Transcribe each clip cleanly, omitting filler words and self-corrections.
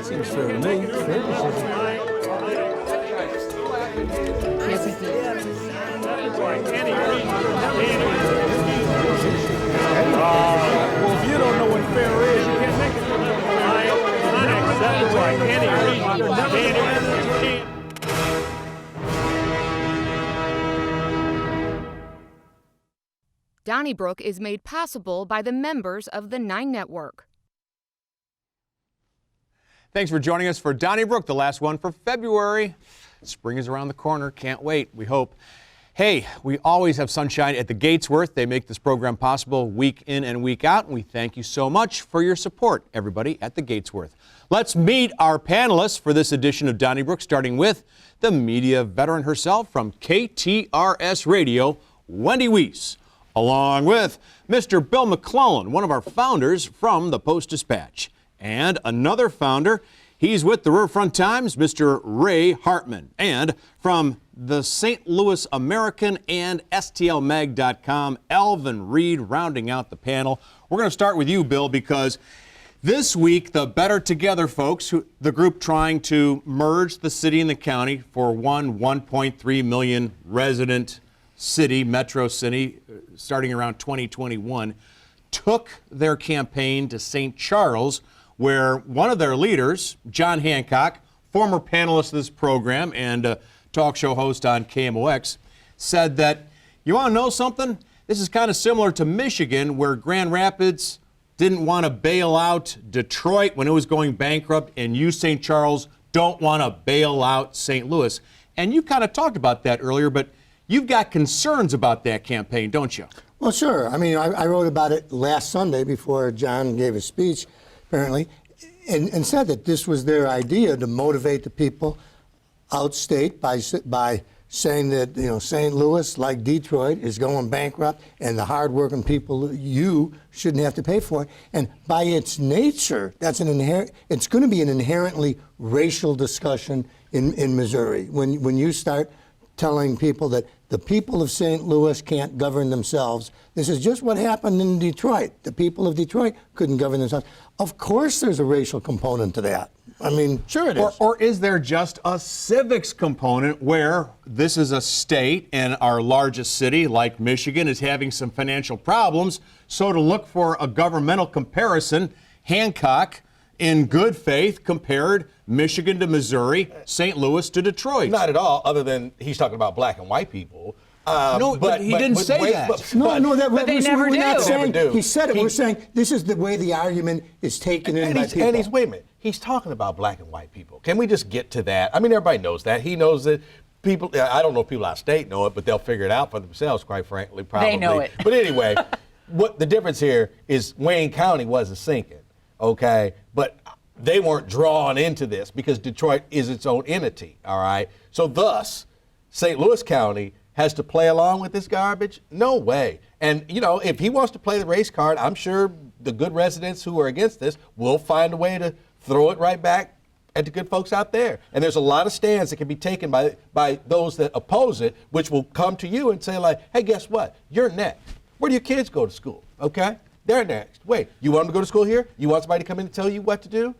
Seems fair to me. Well, if you don't know what fair is, you can't make it. Donnybrook is made possible by the members of the 9 Network. Thanks for joining us for Donnybrook, the last one for February. Spring is around the corner. Can't wait, we hope. Hey, we always have sunshine at the Gatesworth. They make this program possible week in and week out, and we thank you so much for your support, everybody at the Gatesworth. Let's meet our panelists for this edition of Donnybrook, starting with the media veteran herself from KTRS Radio, Wendy Wiese, along with Mr. Bill McClellan, one of our founders from the Post-Dispatch, and another founder. He's with the Riverfront Times, Mr. Ray Hartmann, and from the St. Louis American and STLmag.com, Alvin Reid, rounding out the panel. We're going to start with you, Bill, because this week, the Better Together folks, the group trying to merge the city and the county for one 1.3 million resident city, metro city, starting around 2021, took their campaign to St. Charles, where one of their leaders, John Hancock, former panelist of this program and talk show host on KMOX, said that, you want to know something? This is kind of similar to Michigan, where Grand Rapids didn't want to bail out Detroit when it was going bankrupt, and you, St. Charles, don't want to bail out St. Louis. And you kind of talked about that earlier, but you've got concerns about that campaign, don't you? Well, sure. I mean, I wrote about it last Sunday before John gave his speech, apparently, and said that this was their idea to motivate the people outstate by saying that, you know, St. Louis, like Detroit, is going bankrupt, and the hardworking people, you shouldn't have to pay for it. And by its nature, it's going to be an inherently racial discussion in Missouri. When you start telling people that the people of St. Louis can't govern themselves. This is just what happened in Detroit. The people of Detroit couldn't govern themselves. Of course there's a racial component to that. I mean, sure it is. Or is there just a civics component where this is a state and our largest city, like Michigan, is having some financial problems, so to look for a governmental comparison, Hancock, in good faith, compared Michigan to Missouri, St. Louis to Detroit. Not at all, other than he's talking about black and white people. No, but he didn't say that. But they never do. He said it. We're saying this is the way the argument is taken in by people. And he's, wait a minute, he's talking about black and white people. Can we just get to that? I mean, everybody knows that. He knows that. People, I don't know if people out of state know it, but they'll figure it out for themselves, quite frankly, probably. They know it. But anyway, what the difference here is Wayne County wasn't sinking, okay? But they weren't drawn into this because Detroit is its own entity, all right? So thus, St. Louis County has to play along with this garbage? No way. And, you know, if he wants to play the race card, I'm sure the good residents who are against this will find a way to throw it right back at the good folks out there. And there's a lot of stands that can be taken by those that oppose it, which will come to you and say, like, hey, guess what? You're next. Where do your kids go to school? Okay? They're next. Wait, you want them to go to school here? You want somebody to come in and tell you what to do?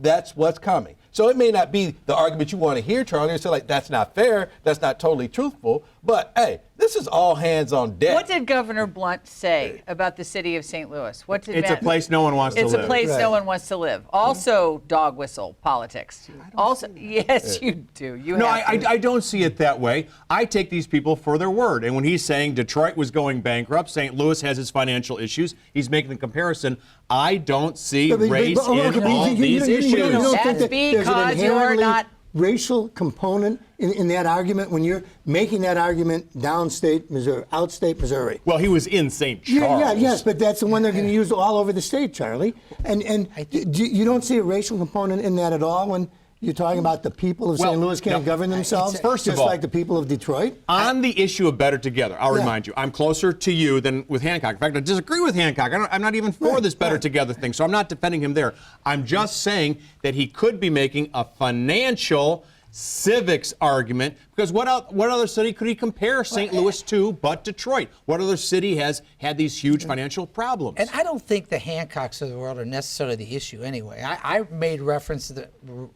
That's what's coming. So it may not be the argument you want to hear, Charlie, and say, like, that's not fair, that's not totally truthful, but, hey, this is all hands on deck. What did Governor Blunt say about the city of St. Louis? It's a place no one wants to live. It's a place no one wants to live. Also, dog whistle politics. Also, yes, you do. No, I don't see it that way. I take these people for their word. And when he's saying Detroit was going bankrupt, St. Louis has its financial issues, he's making the comparison. I don't see race in all these issues. That's because you're not racial component in that argument when you're making that argument downstate Missouri, outstate Missouri. Well, he was in St. Charles. Yes, but that's the one they're going to use all over the state, Charlie. And you don't see a racial component in that at all when you're talking about the people of St. Louis can't govern themselves, first of just all, like the people of Detroit? On the issue of Better Together, I'll remind you, I'm closer to you than with Hancock. In fact, I disagree with Hancock. I'm not even for this Better Together thing, so I'm not defending him there. I'm just saying that he could be making a financial civics argument, because what other city could he compare St. Louis to but Detroit? What other city has had these huge financial problems? And I don't think the Hancocks of the world are necessarily the issue anyway. I made reference to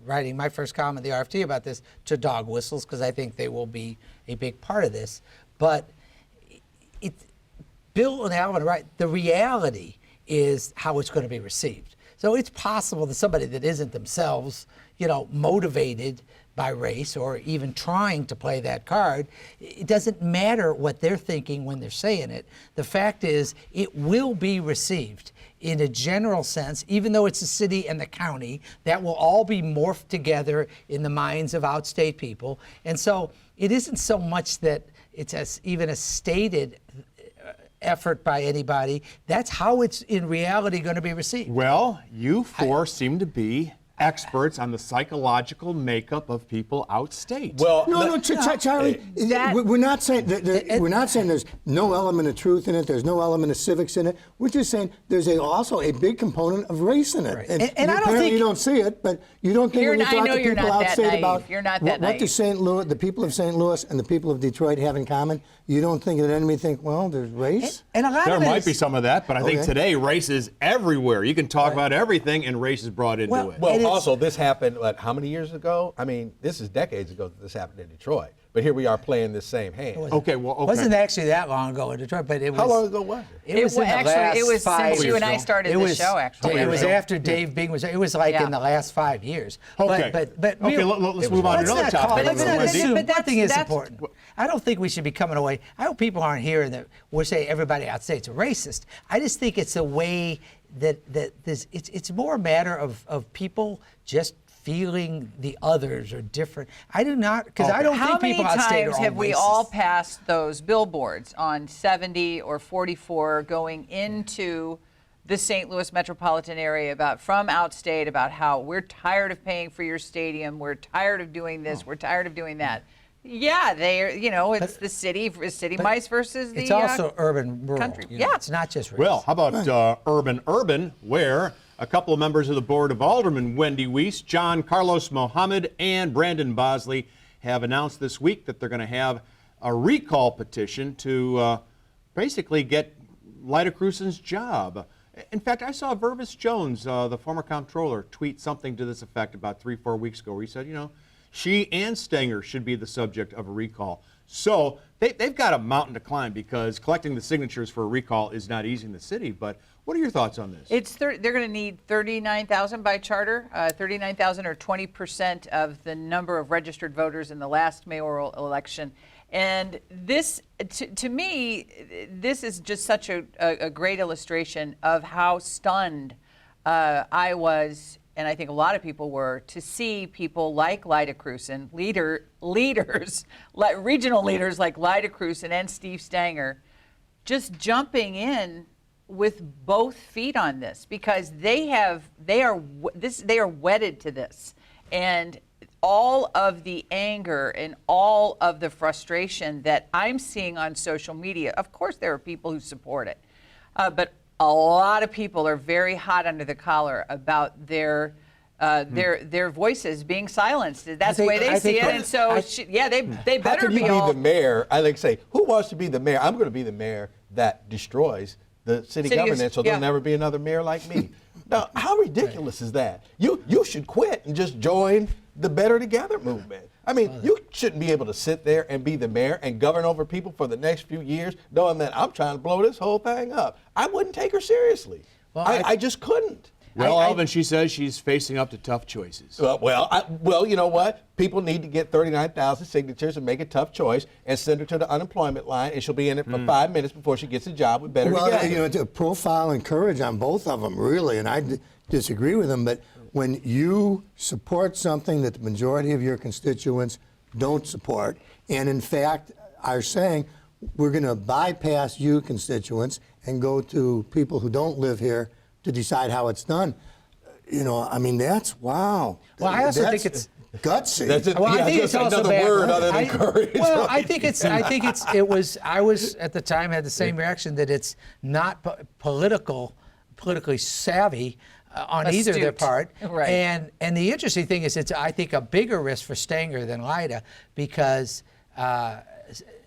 writing my first column at the RFT about this to dog whistles because I think they will be a big part of this. But Bill and Alvin are right. The reality is how it's going to be received. So it's possible that somebody that isn't themselves, motivated by race or even trying to play that card, it doesn't matter what they're thinking when they're saying it. The fact is, it will be received in a general sense, even though it's the city and the county, that will all be morphed together in the minds of outstate people. And so it isn't so much that it's even a stated effort by anybody. That's how it's in reality going to be received. Well, you four seem to be experts on the psychological makeup of people outstate. Well, No, Charlie. We're not saying we're not saying there's no element of truth in it. There's no element of civics in it. We're just saying there's also a big component of race in it. Right. And I don't apparently think you don't see it, but you don't think when you I talk know to you're people not that outstate naive. about You're not that what naive. do St. Louis, the people of St. Louis and the people of Detroit have in common? You don't think that anybody think, well, there's race? And a lot There of it might is- be some of that, but I think Okay. today race is everywhere. You can talk about everything, and race is brought into it. And Well, it's- also, this happened, how many years ago? I mean, this is decades ago that this happened in Detroit. But here we are playing this same hand. Okay, well, okay. Wasn't actually that long ago in Detroit, but it was. How long ago was it? It was in the last it was 5 since you years and I ago. started It the was- show, actually. It was after Dave Bing was. It was like Yeah. in the last 5 years. Okay. But Okay, let's move on to another topic. Let's not Wendy. assume. But One thing is that's- important. I don't think we should be coming away. I hope people aren't hearing that we're saying everybody outstate's a racist. I just think it's a way that this. It's more a matter of people just feeling the others are different. I do not, because I don't How think many people outstate are times all have we racist. all passed those billboards on 70 or 44 going into the St. Louis metropolitan area from outstate about how we're tired of paying for your stadium, we're tired of doing this, we're tired of doing that. Yeah, it's the city mice versus the It's also urban, rural. country. Yeah. Yeah. It's not just race. Well, how about urban, where a couple of members of the Board of Aldermen, Wendy Wiese, John Carlos Mohammed, and Brandon Bosley, have announced this week that they're going to have a recall petition to basically get Lyda Crusen's job. In fact, I saw Vervis Jones, the former comptroller, tweet something to this effect about 3-4 weeks ago, where he said, she and Stenger should be the subject of a recall. So they've got a mountain to climb, because collecting the signatures for a recall is not easy in the city. But what are your thoughts on this? They're going to need 39,000 by charter, 39,000 or 20% of the number of registered voters in the last mayoral election. And this, to me, this is just such a great illustration of how stunned I was, and I think a lot of people were, to see people like Lyda Crusen, regional leaders like Lyda Crusen and Steve Stenger, just jumping in with both feet on this, because they are wedded to this, and all of the anger and all of the frustration that I'm seeing on social media. Of course, there are people who support it, but a lot of people are very hot under the collar about their voices being silenced. That's the way they see it, and so they How better can you be all. the mayor? I like to say, who wants to be the mayor? I'm going to be the mayor that destroys the city government, so there'll never be another mayor like me. Now, how ridiculous is that? You should quit and just join the Better Together movement. I mean, you shouldn't be able to sit there and be the mayor and govern over people for the next few years, knowing that I'm trying to blow this whole thing up. I wouldn't take her seriously. Well, I just couldn't. Well, Alvin, she says she's facing up to tough choices. Well, you know what? People need to get 39,000 signatures and make a tough choice and send her to the unemployment line, and she'll be in it for 5 minutes before she gets a job with Better Together. To profile and courage on both of them, really, and I disagree with them, but when you support something that the majority of your constituents don't support, and in fact are saying, we're going to bypass you constituents and go to people who don't live here to decide how it's done. That's wow. Well, I also think it's gutsy. That's it. Well, I think just it's also another bad. word other than courage. Well, right? I was at the time had the same reaction, that it's not politically savvy on either their Astute. part. Right. And the interesting thing is, it's I think a bigger risk for Stanger than Lyda, because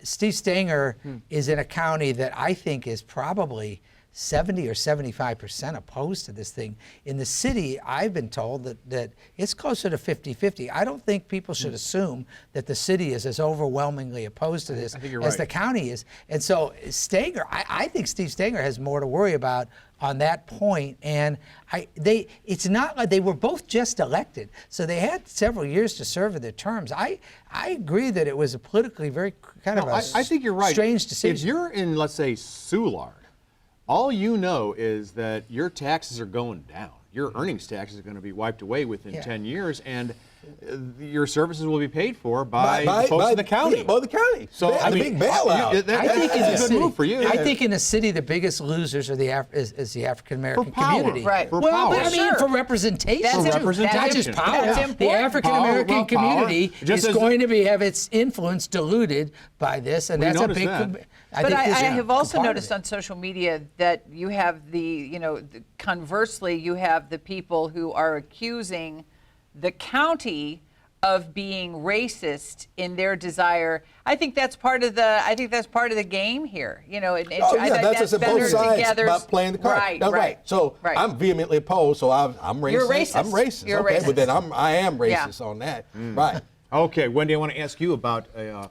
Steve Stanger is in a county that I think is probably 70 or 75% opposed to this thing. In the city, I've been told that it's closer to 50-50. I don't think people should assume that the city is as overwhelmingly opposed to this think you're as right. the county is. And so Stanger, I think Steve Stanger has more to worry about on that point. And it's not like they were both just elected, so they had several years to serve in their terms. I agree that it was a politically very kind of a I think you're right. strange decision. If you're in, let's say, Soulard, all you know is that your taxes are going down. Your earnings taxes are going to be wiped away within 10 years, and your services will be paid for by folks in the county. Yeah, by the county. So I mean, big bailout. That's a good move for you. I think in the city, the biggest losers are the African American For power. community. Right. For Well, power. but I mean, Sure. for representation, That's too. representation. Not just power. That's The important. African Power, American well, power. community Just is as going to have its influence diluted by this, and We that's a noticed big. that. But I have also part of noticed it. on social media that you have conversely, you have the people who are accusing the county of being racist in their desire. I think that's part of the game here. That's just both sides about playing the card. Right, That's right. So right. I'm vehemently opposed. So I'm racist. You're racist. I'm racist. You're okay, racist. but then I am Yeah. racist on that. Right. Okay, Wendy, I want to ask you about a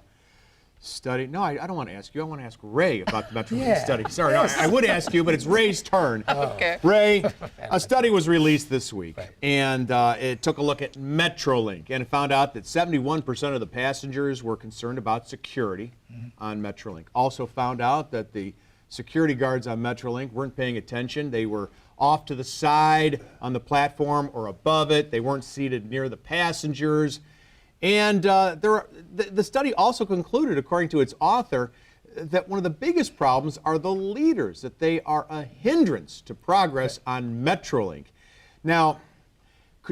study. No, I don't want to ask you. I want to ask Ray about the Metrolink study. Sorry, no, I would ask you, but it's Ray's turn. Okay. Ray, a study was released this week, and it took a look at Metrolink, and it found out that 71% of the passengers were concerned about security on Metrolink. Also found out that the security guards on Metrolink weren't paying attention. They were off to the side on the platform or above it. They weren't seated near the passengers. And the study also concluded, according to its author, that one of the biggest problems are the leaders, that they are a hindrance to progress on Metrolink. Now,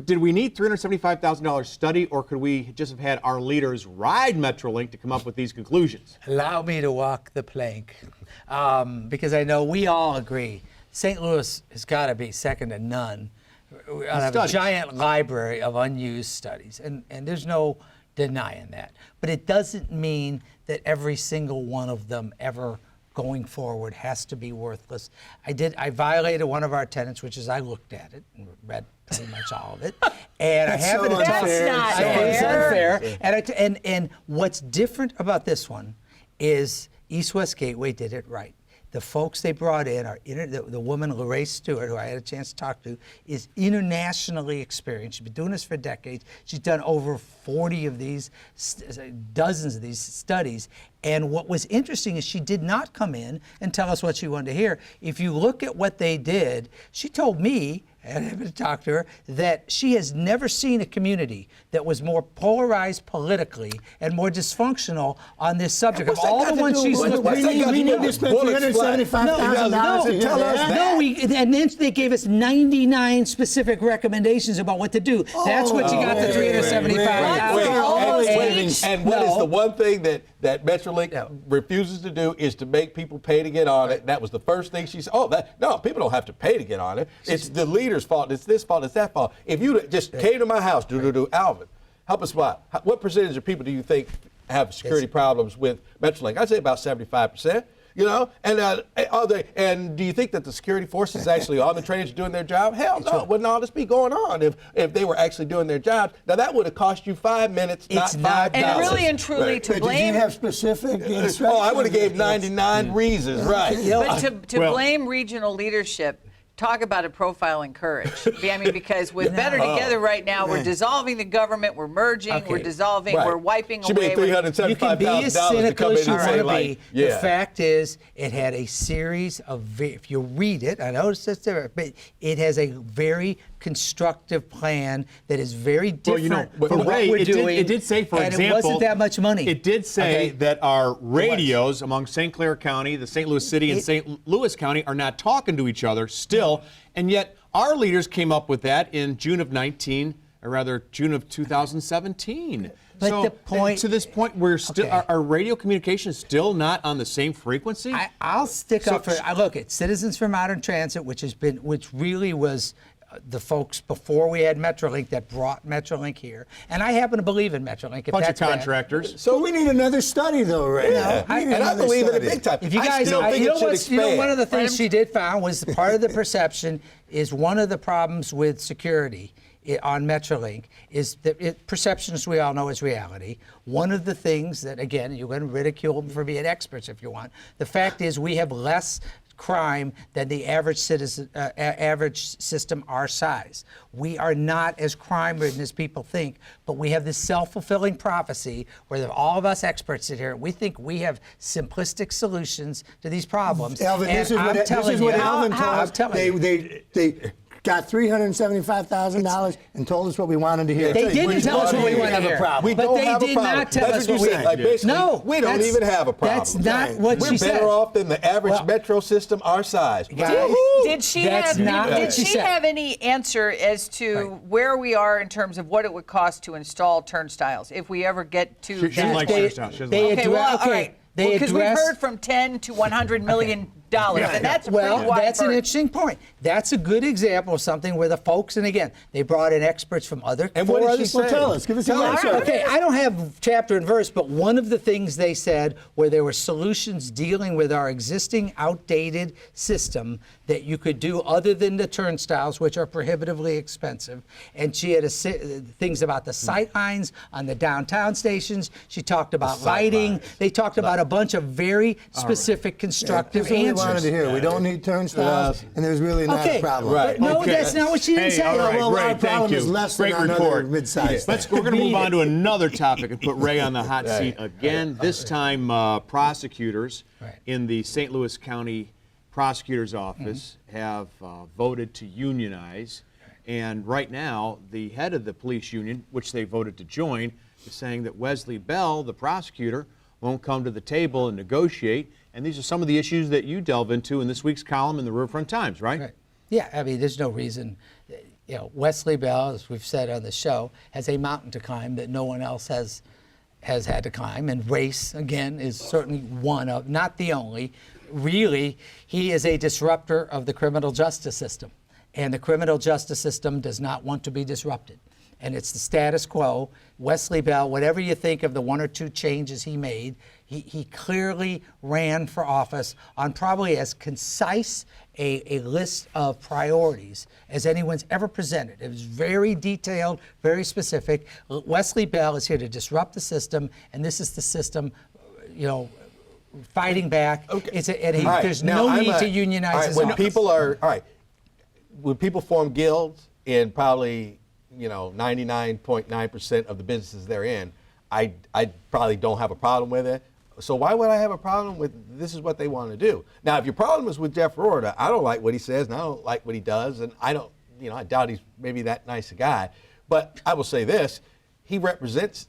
did we need $375,000 study, or could we just have had our leaders ride Metrolink to come up with these conclusions? Allow me to walk the plank, because I know we all agree St. Louis has got to be second to none. I have a giant library of unused studies, and there's no denying that. But it doesn't mean that every single one of them ever going forward has to be worthless. I violated one of our tenets, which is I looked at it and read pretty much all of it, and I happen to talk. That's not It's fair. unfair. And what's different about this one is East-West Gateway did it right. The folks they brought in are the woman, Lorraine Stewart, who I had a chance to talk to, is internationally experienced. She's been doing this for decades. She's done over 40 of these, dozens of these studies. And what was interesting is she did not come in and tell us what she wanted to hear. If you look at what they did, she told me, and I happened to talk to her, that she has never seen a community that was more polarized politically and more dysfunctional on this subject. Of all the ones she's looked at. We need to spend $375,000 to tell us that. No, and then they gave us 99 specific recommendations about what to do. That's what you got the $375,000. And what is the one thing that Metrolink refuses to do is to make people pay to get on it. That was the first thing she said. No, people don't have to pay to get on it. It's the leader's fault. It's this fault. It's that fault. If you just came to my house, Alvin, help us out. What percentage of people do you think have security problems with Metrolink? I'd say about 75%. And do you think that the security forces actually on the trains doing their job? Hell no, wouldn't all this be going on if they were actually doing their job? Now that would have cost you 5 minutes, not $5. And really and truly to blame. Did you have specific instructions? I would have gave 99 reasons, right? But to blame regional leadership, talk about a profile in courage. I mean, because with Better Together right now, we're dissolving the government, we're merging, we're dissolving, we're wiping Should away. be You can be as $375,000 to cynical come in as you and say, want to be. like, The fact is, it had a series of, if you read it, I noticed it's there, but it has a very constructive plan that is very different from what Ray, we're doing. It did say, for and example, it wasn't that much money. It did say that our radios among St. Clair County, the St. Louis City, and St. Louis County are not talking to each other still, and yet our leaders came up with that in June of 2017. But so, the point, to this point, we're still our radio communication is still not on the same frequency. I'll stick up for. I look at Citizens for Modern Transit, which really was the folks before we had Metrolink that brought Metrolink here, and I happen to believe in Metrolink. If Bunch of that's bad. contractors. So we need another study, though, right? Yeah. And I believe in it big time. If you I guys, still think you it know should what's, you know, expand. one of the things she did found was part of the perception is one of the problems with security on Metrolink is that perception, as we all know, is reality. One of the things that, again, you're going to ridicule them for being experts if you want. The fact is we have less crime than the average citizen, average system our size. We are not as crime-ridden as people think, but we have this self-fulfilling prophecy where all of us experts sit here. We think we have simplistic solutions to these problems. Alvin, and this is what Alvin told us. They got $375,000 and told us what we wanted to hear. They didn't tell us what we wanted to have hear. a problem. We But don't they have a did problem. not tell That's us what what you're we saying. Like, basically, No, we don't that's- even have a problem. That's not what We're she said. better off than the average Well- metro system our size. Guys, Did she That's have not did what she she said. have any answer as to where we are in terms of what it would cost to install turnstiles if we ever get to She that? doesn't like turnstiles. She doesn't they like Okay, well, okay, all right. they Because we've address- heard from 10 to 100 million dollars, and that's a Well, pretty wide that's an berth. interesting point. That's a good example of something where the folks, and again, they brought in experts from other. And what did she say? Well, tell us. Give us an answer. Okay, I don't have chapter and verse, but one of the things they said where there were solutions dealing with our existing outdated system that you could do other than the turnstiles, which are prohibitively expensive. And she had things about the sight lines on the downtown stations. She talked about lighting. lines. They talked about a bunch of very specific constructive That's what we answers. wanted to hear. We don't need turnstiles, and there's really not Okay, a problem. Right. No, Okay. that's not what she didn't Hey, say. all right, Well, our great, problem thank is you. less than Great on other report. mid-sized. We're going to move on to another topic and put Ray on the hot seat again. This time, prosecutors in the St. Louis County Prosecutor's Office have voted to unionize. And right now, the head of the police union, which they voted to join, is saying that Wesley Bell, the prosecutor, won't come to the table and negotiate. And these are some of the issues that you delve into in this week's column in the Riverfront Times, right? Right. Yeah, I mean, there's no reason. You know, Wesley Bell, as we've said on the show, has a mountain to climb that no one else has had to climb. And race, again, is certainly one of, not the only. Really, he is a disruptor of the criminal justice system. And the criminal justice system does not want to be disrupted. And it's the status quo. Wesley Bell, whatever you think of the one or two changes he made, he clearly ran for office on probably as concise a list of priorities as anyone's ever presented. It was very detailed, very specific. Wesley Bell is here to disrupt the system, and this is the system, you know, fighting back. Okay. All right, there's no need to unionize all right, his when office. people are all right, when people form guilds in probably 99.9% of the businesses they're in, I probably don't have a problem with it. So why would I have a problem with this is what they want to do? Now, if your problem is with Jeff Rorta, I don't like what he says and I don't like what he does, and I don't, I doubt he's maybe that nice a guy. But I will say this, he represents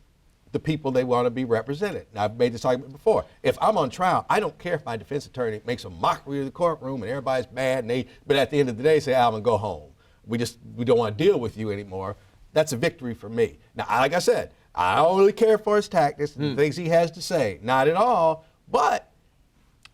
the people they want to be represented. Now, I've made this argument before. If I'm on trial, I don't care if my defense attorney makes a mockery of the courtroom and everybody's mad, but at the end of the day say, Alvin, go home. We don't want to deal with you anymore. That's a victory for me. Now, like I said, I don't really care for his tactics and the things he has to say. Not at all, but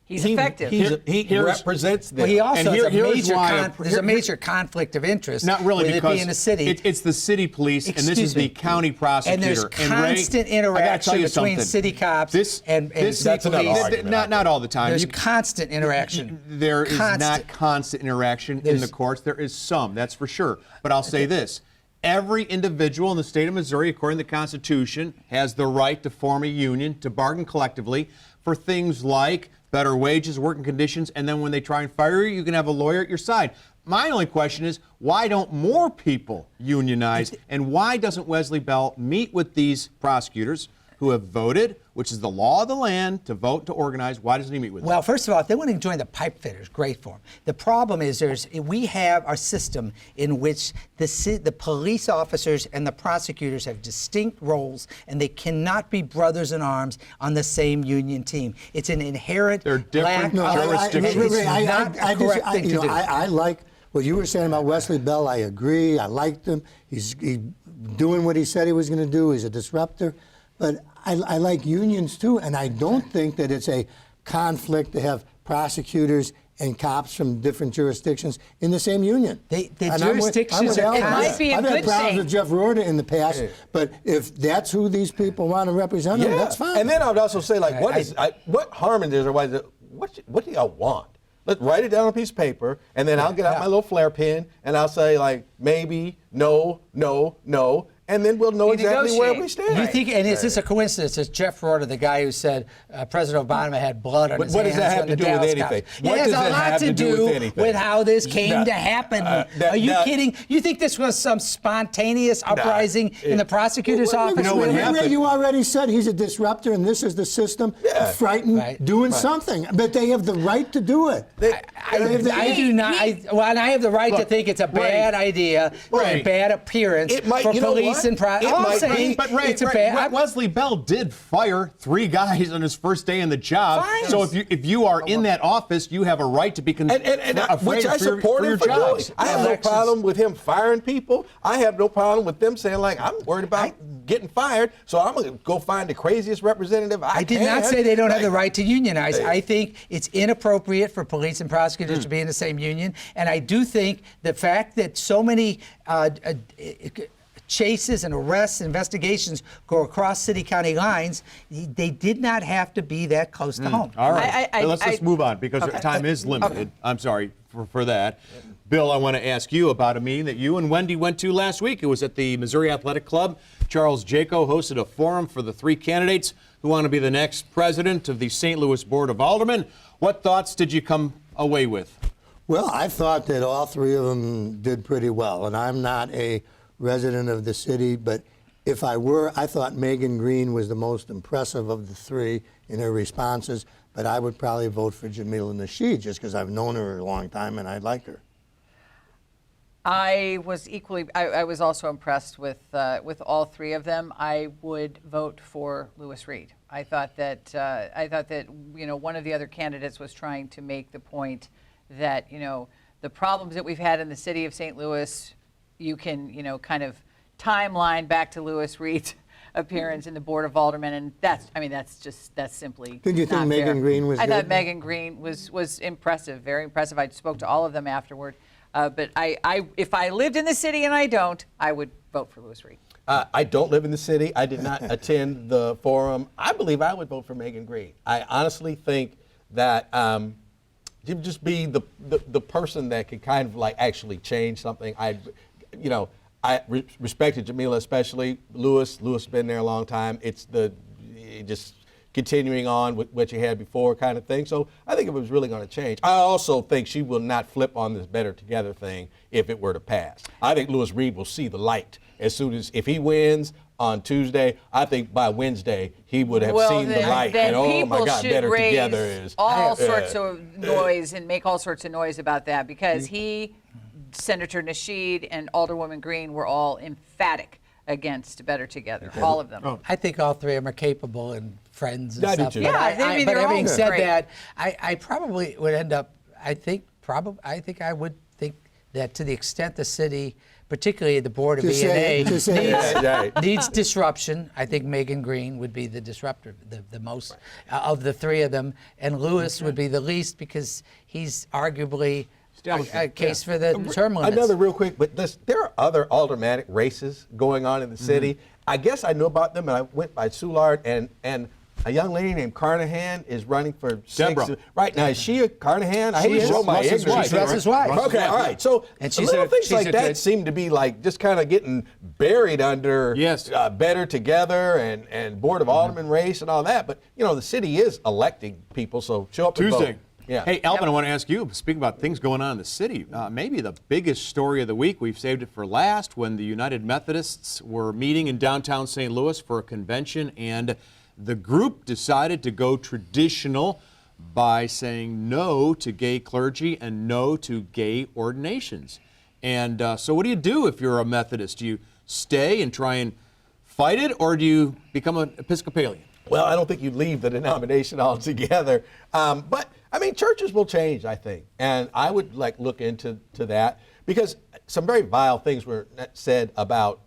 He's effective. He represents them. Well, he also And has here's why there's a major conflict of interest. Not really, with because it being a city. it's the city police, and this Excuse is the me. county prosecutor. And there's Ray, constant I gotta interaction tell you between something. city cops this, and this city that's another police. argument. Not all the time. There's constant interaction. There is Constant. not constant interaction in the courts. There is some, that's for sure. But I'll say this. Every individual in the state of Missouri, according to the Constitution, has the right to form a union, to bargain collectively for things like better wages, working conditions, and then when they try and fire you, you can have a lawyer at your side. My only question is, why don't more people unionize, and why doesn't Wesley Bell meet with these prosecutors who have voted, which is the law of the land, to vote to organize? Why doesn't he meet with them? Well, first of all, if they want to join the pipe fitters, great for them. The problem is we have a system in which the police officers and the prosecutors have distinct roles, and they cannot be brothers in arms on the same union team. It's an inherent They're different lack of jurisdictions. It's not a correct thing to do. I like what you were saying about Wesley Bell. I agree. I liked him. He's doing what he said he was going to do. He's a disruptor. But I like unions too, and I don't think that it's a conflict to have prosecutors and cops from different jurisdictions in the same union. The And jurisdictions are Alvin. It might be a I've good had problems thing. with Jeff Rorta in the past, but if that's who these people want to represent them, that's fine. And then I would also say, like, what Hartmann is, or what do y'all want? Let's write it down on a piece of paper, and then I'll get out my little flare pen, and I'll say, like, maybe, no, no, no, and then we'll know You exactly where we negotiate. stand. You think, and is this a coincidence? It's Jeff Rorta, the guy who said President Obama had blood on But his what hands does that have when to the do with Dallas anything? cops. What It has does a that lot have to to do do with anything? with how this came to happen. Are you that- kidding? You think this was some spontaneous uprising in the prosecutor's office? know what Ray, happened? you already said he's a disruptor, and this is the system frightened doing something. But they have the right to do it. I do not. And I have the right to think it's a bad idea or a bad appearance It might- for you know police what? and It all I'm might saying, be, But Ray, it's a bad. Wesley Bell did fire 3 guys on his first day in the job. Fine. So if you are in that office, you have a right to be afraid which I for your, support for your him for doing. jobs. I have no Elections. problem with him firing people. I have no problem with them saying, like, I'm worried about getting fired, so I'm going to go find the craziest representative I did can. not say they don't have the right to unionize. I think it's inappropriate for police and prosecutors to be in the same union. And I do think the fact that so many chases and arrests, investigations go across city-county lines, they did not have to be that close to home. All right. I- Let's just move on because time is limited. I'm sorry for that. Bill, I want to ask you about a meeting that you and Wendy went to last week. It was at the Missouri Athletic Club. Charles Jaco hosted a forum for the 3 candidates who want to be the next president of the St. Louis Board of Aldermen. What thoughts did you come away with? Well, I thought that all 3 of them did pretty well, and I'm not a resident of the city, but if I were, I thought Megan Green was the most impressive of the 3 in her responses, but I would probably vote for Jamila Nasheed just because I've known her a long time and I like her. I was also impressed with all 3 of them. I would vote for Louis Reid. I thought that one of the other candidates was trying to make the point that the problems that we've had in the city of St. Louis, you can kind of timeline back to Louis Reid's appearance in the Board of Aldermen, and that's simply. Did you think not Megan fair. Green was I thought good? Megan Green was impressive, very impressive. I spoke to all of them afterward. But if I lived in the city, and I don't, I would vote for Louis Reid. I don't live in the city. I did not attend the forum. I believe I would vote for Megan Green. I honestly think that you'd just be the person that could kind of like actually change something. I respected Jamila especially. Louis has been there a long time. It's just continuing on with what you had before kind of thing. So I think it was really going to change. I also think she will not flip on this Better Together thing if it were to pass. I think Louis Reid will see the light as soon as, if he wins on Tuesday, I think by Wednesday he would have seen the light. Then And oh people my God, should Better raise Together is. all sorts of noise and make all sorts of noise about that because Senator Nasheed and Alderwoman Green were all emphatic against Better Together, all of them. I think all 3 of them are capable and friends and I do stuff. too. But Yeah, they'd be but their having own. said Great. that, I probably would end up. I think I would think that to the extent the city, particularly the Board of Just say it, E&A, just say it. needs disruption, I think Megan Green would be the disruptor, the most of the 3 of them, and Lewis would be the least because he's arguably a case for the term limits. Another real quick, but there are other aldermanic races going on in the city. I guess I knew about them, and I went by Soulard, and a young lady named Carnahan is running for Deborah. 6. Right now, is she a Carnahan? I hate to is. show my Russ's ignorance. wife. She's Russ's wife. Okay, all right. So And she's little a- things she's like a that good- seem to be like just kind of getting buried under Better Together and Board of Aldermen race and all that. But the city is electing people, so show up and Tuesday. vote. Yeah. Hey, Alvin, I want to ask you, speaking about things going on in the city, maybe the biggest story of the week, we've saved it for last, when the United Methodists were meeting in downtown St. Louis for a convention, and the group decided to go traditional by saying no to gay clergy and no to gay ordinations. And so what do you do if you're a Methodist? Do you stay and try and fight it, or do you become an Episcopalian? Well, I don't think you leave the denomination altogether. But, I mean, churches will change, I think. And I would look into that because some very vile things were said about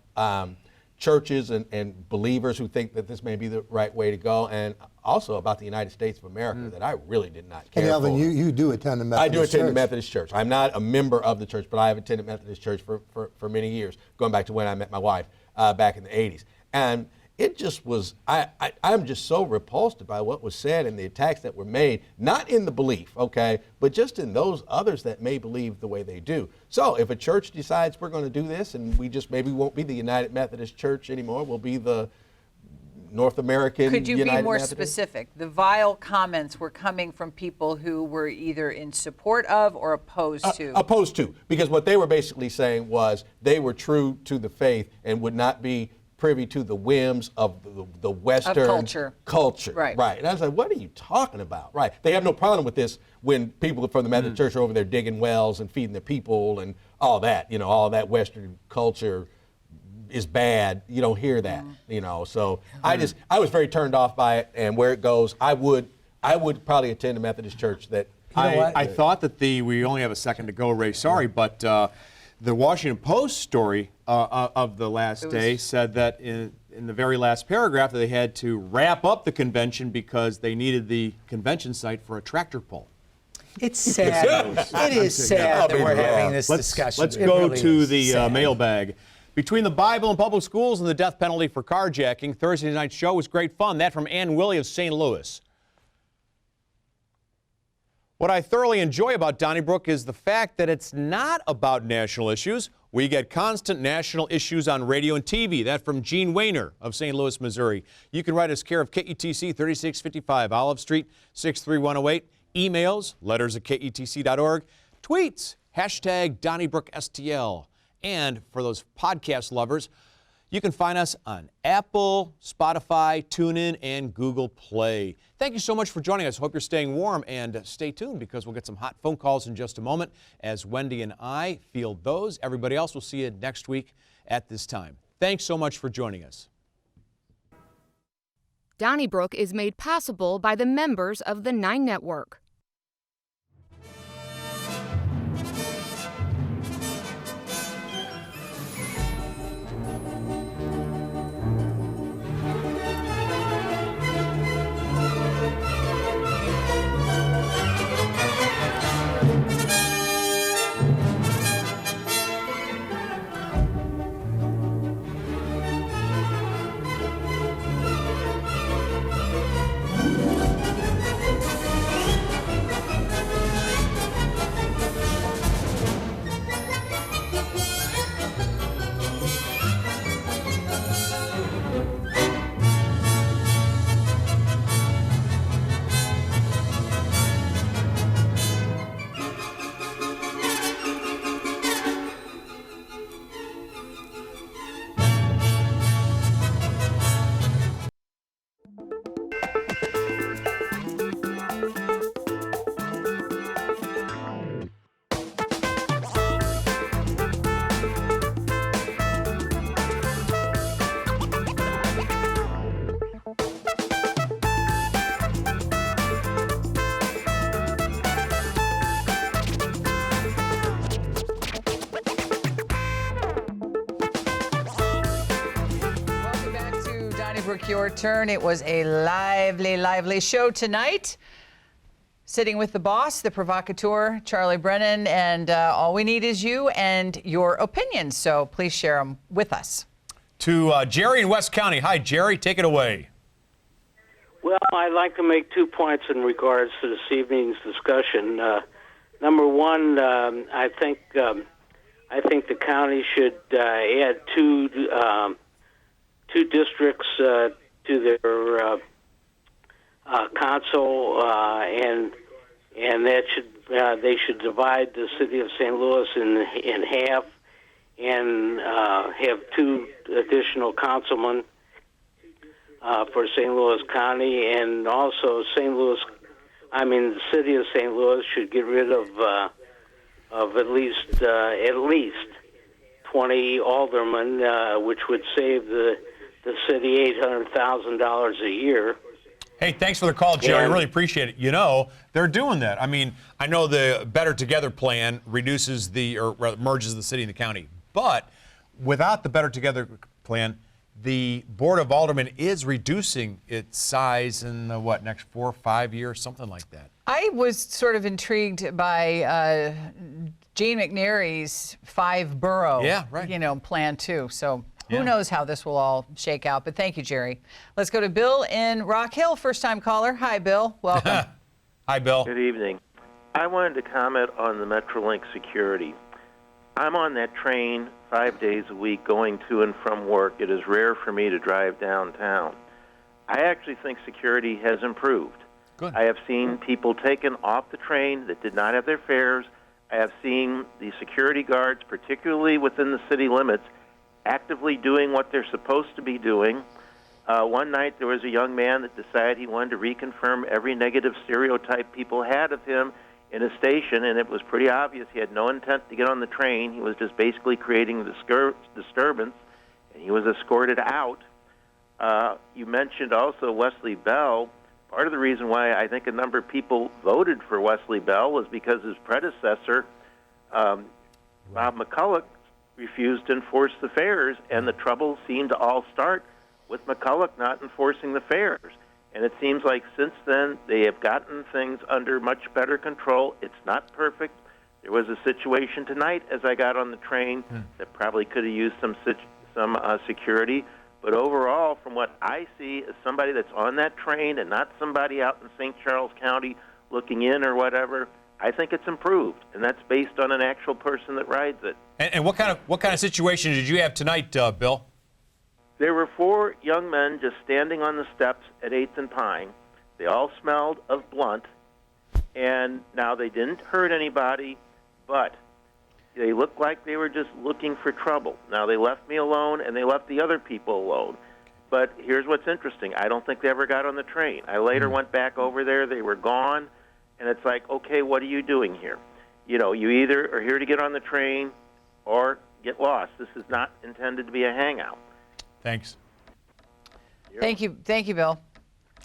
churches and believers who think that this may be the right way to go, and also about the United States of America that I really did not care And Alvin, for. you do attend the Methodist I do attend the Church. Methodist Church. I'm not a member of the church, but I have attended Methodist Church for many years, going back to when I met my wife back in the 80s. And it just was, I'm just so repulsed by what was said and the attacks that were made, not in the belief, okay, but just in those others that may believe the way they do. So if a church decides we're going to do this and we just maybe won't be the United Methodist Church anymore, we'll be the North American Could you United be more Methodist? specific? The vile comments were coming from people who were either in support of or opposed to. Opposed to, because what they were basically saying was they were true to the faith and would not be privy to the whims of the Western culture. Right. And I was like, what are you talking about? Right. They have no problem with this when people from the Methodist Church are over there digging wells and feeding the people and all that, all that Western culture is bad. You don't hear that, So I was very turned off by it, and where it goes, I would probably attend a Methodist church that. I thought that we only have a second to go, Ray. Sorry, but the Washington Post story of the last day said that in the very last paragraph that they had to wrap up the convention because they needed the convention site for a tractor pull. It's sad. It is sad that we're having this discussion. Let's It go really to is the sad. mailbag. Between the Bible and public schools and the death penalty for carjacking, Thursday night's show was great fun. That from Ann Willie of St. Louis. What I thoroughly enjoy about Donnybrook is the fact that it's not about national issues. We get constant national issues on radio and TV. That from Gene Wayner of St. Louis, Missouri. You can write us care of KETC 3655 Olive Street 63108. Emails, letters at ketc.org. Tweets, hashtag DonnybrookSTL. And for those podcast lovers, you can find us on Apple, Spotify, TuneIn, and Google Play. Thank you so much for joining us. Hope you're staying warm, and stay tuned because we'll get some hot phone calls in just a moment as Wendy and I field those. Everybody else, will see you next week at this time. Thanks so much for joining us. Donnybrook is made possible by the members of the 9 Network. Your turn. It was a lively show tonight. Sitting with the boss, the provocateur, Charlie Brennan, and all we need is you and your opinions. So please share them with us. To Jerry in West County. Hi, Jerry. Take it away. Well, I'd like to make 2 points in regards to this evening's discussion. Number one, I think the county should add two districts to their council, and that they should divide the city of St. Louis in half, and have 2 additional councilmen for St. Louis County, and also the city of St. Louis should get rid of at least 20 aldermen, which would save the city $800,000 a year. Hey, thanks for the call, Jerry. I really appreciate it. They're doing that. I know the Better Together plan reduces merges the city and the county. But without the Better Together plan, the Board of Aldermen is reducing its size in the, next 4 or 5 years, something like that. I was sort of intrigued by Gene McNary's 5-borough plan too. So who knows how this will all shake out. But thank you, Jerry. Let's go to Bill in Rock Hill, first-time caller. Hi, Bill. Welcome. Hi, Bill. Good evening. I wanted to comment on the Metrolink security. I'm on that train 5 days a week going to and from work. It is rare for me to drive downtown. I actually think security has improved. Good. I have seen people taken off the train that did not have their fares. I have seen the security guards, particularly within the city limits, actively doing what they're supposed to be doing. One night there was a young man that decided he wanted to reconfirm every negative stereotype people had of him in a station, and it was pretty obvious he had no intent to get on the train. He was just basically creating disturbance, and he was escorted out. You mentioned also Wesley Bell. Part of the reason why I think a number of people voted for Wesley Bell was because his predecessor, Bob McCulloch, refused to enforce the fares, and the trouble seemed to all start with McCulloch not enforcing the fares. And it seems like since then they have gotten things under much better control. It's not perfect. There was a situation tonight as I got on the train that probably could have used some security. But overall, from what I see as somebody that's on that train and not somebody out in St. Charles County looking in or whatever, I think it's improved, and that's based on an actual person that rides it. And what kind of situation did you have tonight, Bill? There were 4 young men just standing on the steps at 8th and Pine. They all smelled of blunt, and now they didn't hurt anybody, but they looked like they were just looking for trouble. Now, they left me alone, and they left the other people alone. But here's what's interesting. I don't think they ever got on the train. I later went back over there. They were gone, and it's like, okay, what are you doing here? You know, you either are here to get on the train or get lost. This is not intended to be a hangout. Thanks. Thank you, Bill.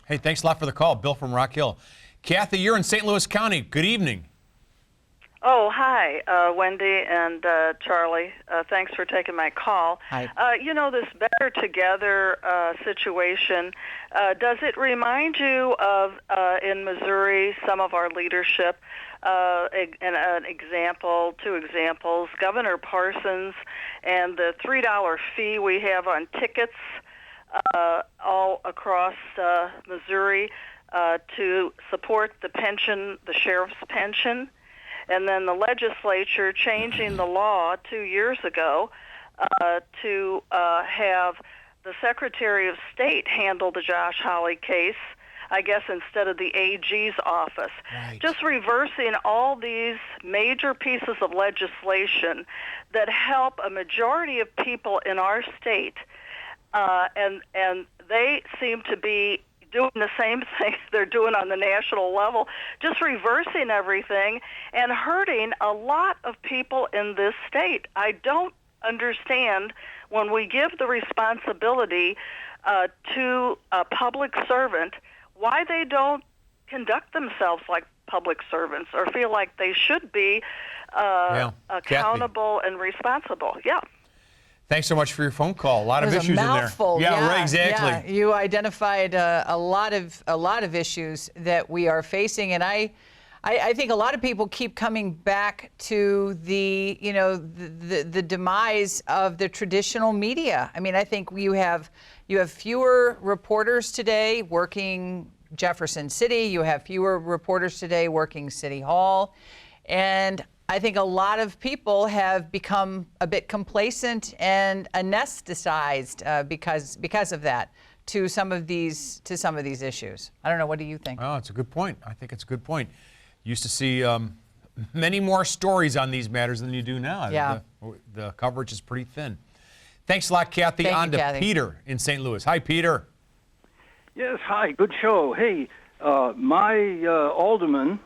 Hey, thanks a lot for the call. Bill from Rock Hill. Kathy, you're in St. Louis County. Good evening. Oh, hi, Wendy and Charlie. Thanks for taking my call. Hi. This Better Together situation, does it remind you of, in Missouri, some of our leadership? An example, 2 examples, Governor Parsons and the $3 fee we have on tickets all across Missouri to support the pension, the sheriff's pension. And then the legislature changing the law 2 years ago to have the Secretary of State handle the Josh Hawley case, I guess, instead of the AG's office. Right. Just reversing all these major pieces of legislation that help a majority of people in our state, and they seem to be doing the same thing they're doing on the national level, just reversing everything and hurting a lot of people in this state. I don't understand when we give the responsibility to a public servant why they don't conduct themselves like public servants or feel like they should be accountable and responsible. Yeah. Thanks so much for your phone call. A lot of issues in there. Mouthful. Yeah, right, exactly. Yeah. You identified a lot of issues that we are facing, and I think a lot of people keep coming back to the demise of the traditional media. I mean, I think you have fewer reporters today working Jefferson City. You have fewer reporters today working City Hall, and I think a lot of people have become a bit complacent and anesthetized because of that to some of these issues. I don't know. What do you think? Oh, it's a good point. I think it's a good point. Used to see many more stories on these matters than you do now. Yeah. The coverage is pretty thin. Thanks a lot, Kathy. Thank on you, to Kathy. Peter in St. Louis. Hi, Peter. Yes, hi, good show. Hey, my alderman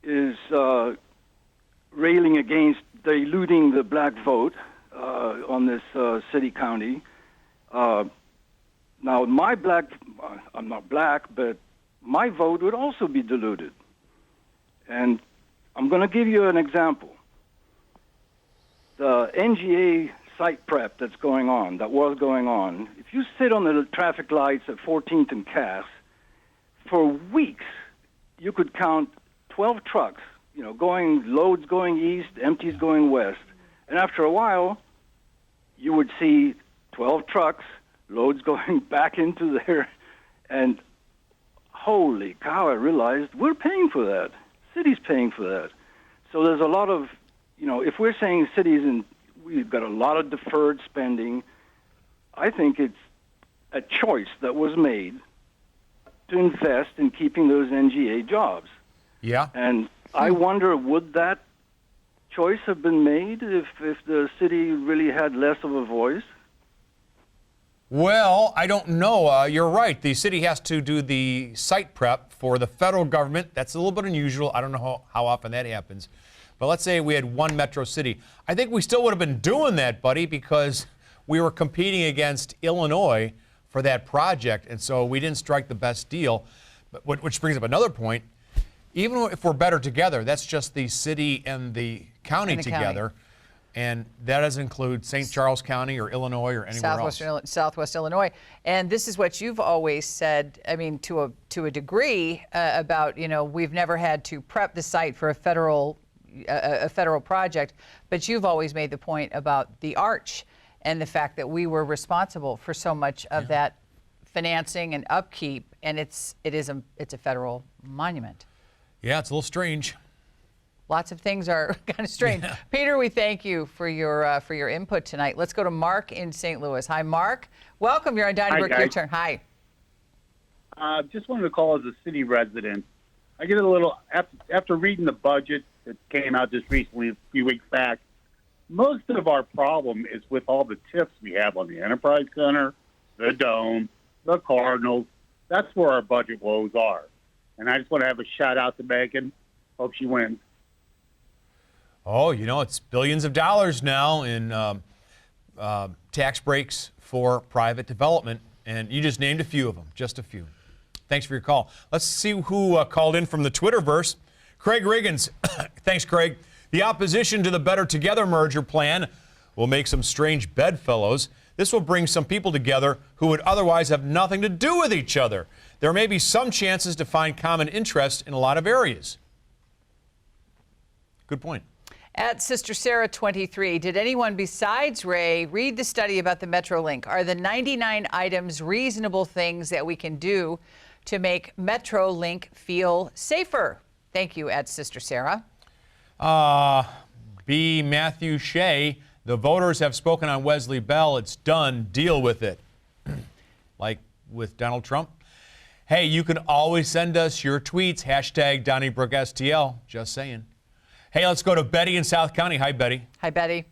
is railing against diluting the black vote on this city county. Now, I'm not black, but my vote would also be diluted. And I'm going to give you an example. The NGA site prep that was going on, if you sit on the traffic lights at 14th and Cass, for weeks, you could count 12 trucks, loads going east, empties going west. And after a while, you would see 12 trucks, loads going back into there. And holy cow, I realized we're paying for that. City's paying for that. So there's a lot of, if we're saying we've got a lot of deferred spending, I think it's a choice that was made to invest in keeping those NGA jobs. Yeah. And I wonder, would that choice have been made if the city really had less of a voice? Well, I don't know. You're right. The city has to do the site prep for the federal government. That's a little bit unusual. I don't know how often that happens. But let's say we had one metro city. I think we still would have been doing that, buddy, because we were competing against Illinois for that project, and so we didn't strike the best deal. But which brings up another point. Even if we're better together, that's just the city and the county together. And that doesn't include St. Charles County or Illinois or anywhere else. Southwest Illinois. And this is what you've always said, to a degree, about, we've never had to prep the site for a federal project, but you've always made the point about the arch and the fact that we were responsible for so much of that financing and upkeep, and it's a federal monument. Yeah, it's a little strange. Lots of things are kind of strange. Yeah. Peter, we thank you for your input tonight. Let's go to Mark in St. Louis. Hi, Mark. Welcome. You're on Donnybrook. Your turn. Hi. Just wanted to call as a city resident. I get a little, after reading the budget that came out just recently, a few weeks back, most of our problem is with all the tips we have on the Enterprise Center, the Dome, the Cardinals. That's where our budget woes are. And I just want to have a shout out to Megan. Hope she wins. Oh, it's billions of dollars now in tax breaks for private development. And you just named a few of them, just a few. Thanks for your call. Let's see who called in from the Twitterverse. Craig Riggins. Thanks, Craig. The opposition to the Better Together merger plan will make some strange bedfellows. This will bring some people together who would otherwise have nothing to do with each other. There may be some chances to find common interest in a lot of areas. Good point. At Sister Sarah 23, did anyone besides Ray read the study about the MetroLink? Are the 99 items reasonable things that we can do to make MetroLink feel safer? Thank you, at Sister Sarah. B. Matthew Shea, the voters have spoken on Wesley Bell. It's done. Deal with it. Like with Donald Trump. Hey, you can always send us your tweets. Hashtag DonnybrookSTL. Just saying. Hey, let's go to Betty in South County. Hi, Betty. Hi, Betty.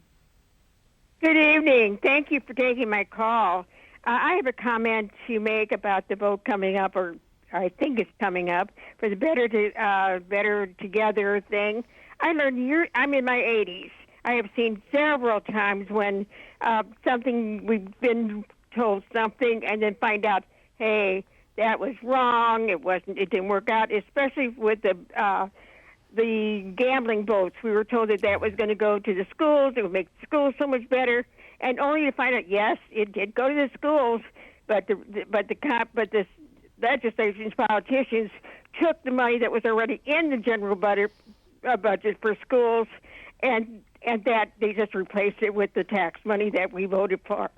Good evening. Thank you for taking my call. I have a comment to make about the vote coming up, or I think it's coming up, for the Better Together thing. I learned I'm in my 80s. I have seen several times when we've been told something and then find out, hey, that was wrong. It didn't work out, especially with the gambling votes. We were told that was going to go to the schools. It would make the schools so much better, and only to find out, yes, it did go to the schools, but the legislature's politicians took the money that was already in the general budget for schools, and that they just replaced it with the tax money that we voted for.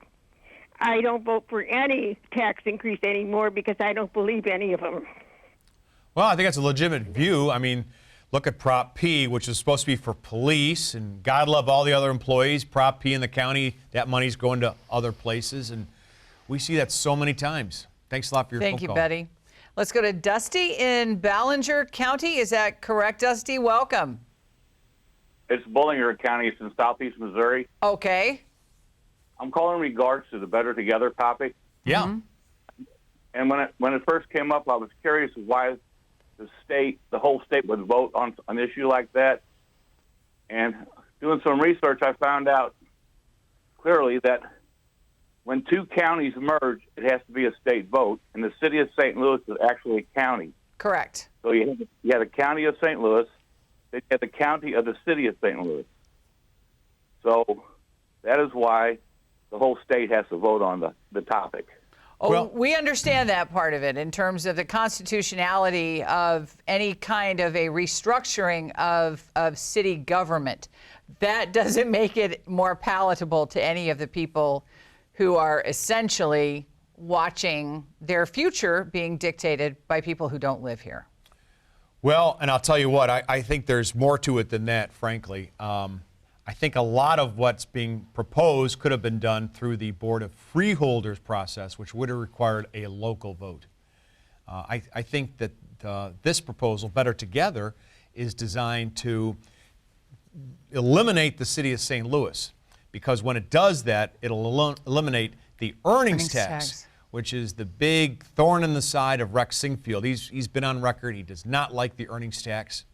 I don't vote for any tax increase anymore because I don't believe any of them. Well, I think that's a legitimate view. I mean, look at Prop P, which is supposed to be for police, and God love all the other employees. Prop P in the county, that money's going to other places, and we see that so many times. Thanks a lot for your phone call. Thank you, Betty. Let's go to Dusty in Ballinger County. Is that correct, Dusty? Welcome. It's Bullinger County. It's in southeast Missouri. Okay. I'm calling in regards to the Better Together topic. Yeah. Mm-hmm. And when it first came up, I was curious why the whole state would vote on an issue like that. And doing some research, I found out clearly that when two counties merge, it has to be a state vote, and the city of St. Louis is actually a county. Correct. So you have the county of St. Louis, then you have the county of the city of St. Louis. So That is why the whole state has to vote on the topic. Oh, Well- we understand that part of it in terms of the constitutionality of any kind of a restructuring of city government. That doesn't make it more palatable to any of the people who are essentially watching their future being dictated by people who don't live here. Well, and I'll tell you what, I think there's more to it than that, frankly. I think a lot of what's being proposed could have been done through the Board of Freeholders process, which would have required a local vote. I think that this proposal, Better Together, is designed to eliminate the city of St. Louis, because when it does that, it'll eliminate the earnings tax, which is the big thorn in the side of Rex Singfield. He's been on record. He does not like the earnings tax,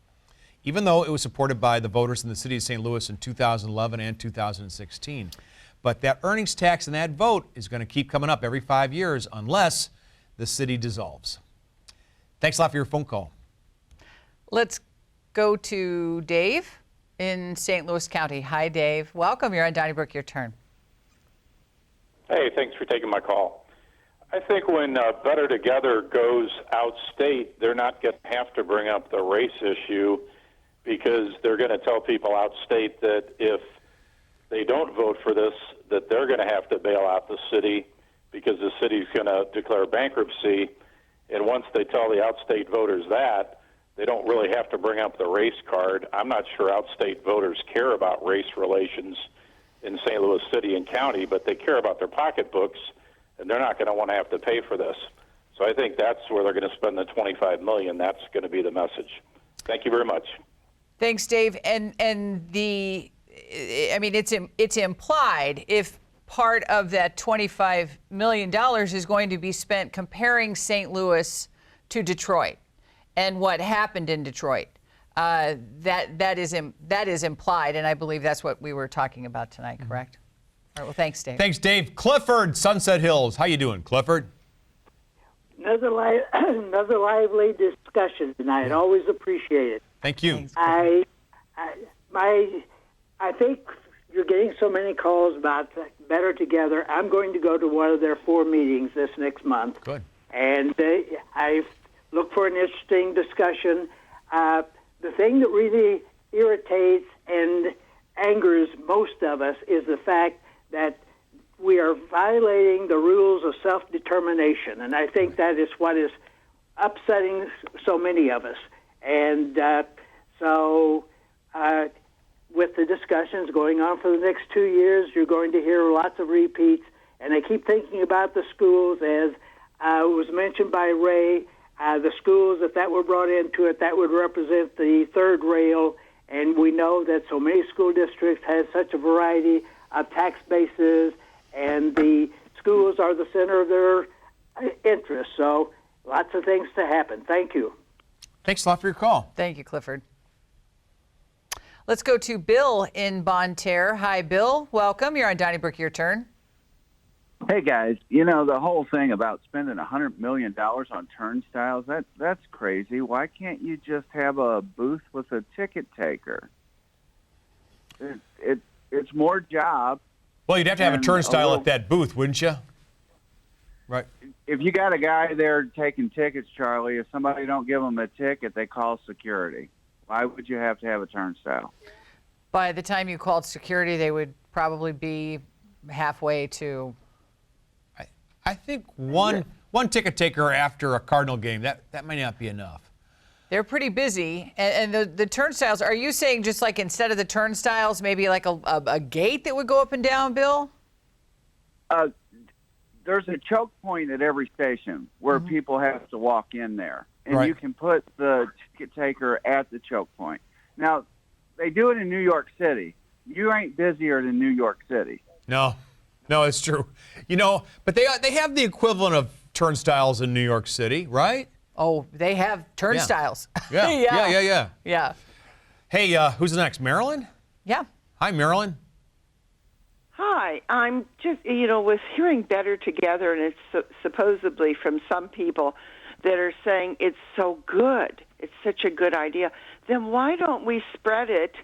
even though it was supported by the voters in the city of St. Louis in 2011 and 2016. But that earnings tax and that vote is going to keep coming up every 5 years unless the city dissolves. Thanks a lot for your phone call. Let's go to Dave in St. Louis County. Hi, Dave. Welcome. You're on Donnybrook. Your turn. Hey, thanks for taking my call. I think when Better Together goes outstate, they're not going to have to bring up the race issue, because they're going to tell people outstate that if they don't vote for this, that they're going to have to bail out the city because the city's going to declare bankruptcy. And once they tell the outstate voters that, they don't really have to bring up the race card. I'm not sure outstate voters care about race relations in St. Louis City and County, but they care about their pocketbooks, and they're not going to want to have to pay for this. So I think that's where they're going to spend the $25 million. That's going to be the message. Thank you very much. Thanks, Dave. And it's implied if part of that $25 million is going to be spent comparing St. Louis to Detroit and what happened in Detroit. That is implied, and I believe that's what we were talking about tonight, correct? All right, well, thanks, Dave. Thanks, Dave. Clifford, Sunset Hills. How you doing, Clifford? Another lively discussion tonight. Always appreciate it. Thank you. Thanks. I think you're getting so many calls about Better Together. I'm going to go to one of their 4 meetings this next month. Good. And I look for an interesting discussion. The thing that really irritates and angers most of us is the fact that we are violating the rules of self-determination, and I think that is what is upsetting so many of us. And with the discussions going on for the next 2 years, you're going to hear lots of repeats. And I keep thinking about the schools, as was mentioned by Ray. The schools, if that were brought into it, that would represent the third rail. And we know that so many school districts have such a variety of tax bases, and the schools are the center of their interests. So lots of things to happen. Thank you. Thanks a lot for your call. Thank you, Clifford. Let's go to Bill in Bonne Terre. Hi, Bill. Welcome. You're on Donnybrook. Your turn. Hey, guys. You know, the whole thing about spending $100 million on turnstiles, that's crazy. Why can't you just have a booth with a ticket taker? It's more job. Well, you'd have to have a turnstile at that booth, wouldn't you? Right. If you got a guy there taking tickets, Charlie, if somebody don't give them a ticket, they call security. Why would you have to have a turnstile? By the time you called security, they would probably be halfway to... I think one ticket taker after a Cardinal game, that might not be enough. They're pretty busy. And the turnstiles, are you saying just like instead of the turnstiles, maybe like a gate that would go up and down, Bill? There's a choke point at every station where people have to walk in there. And you can put the ticket taker at the choke point. Now, they do it in New York City. You ain't busier than New York City. No, it's true. You know, but they have the equivalent of turnstiles in New York City, right? Oh, they have turnstiles. Yeah. Yeah. Hey, who's next? Marilyn? Yeah. Hi, Marilyn. Hi, I'm just, was hearing Better Together, and it's supposedly from some people that are saying it's so good, it's such a good idea. Then why don't we spread it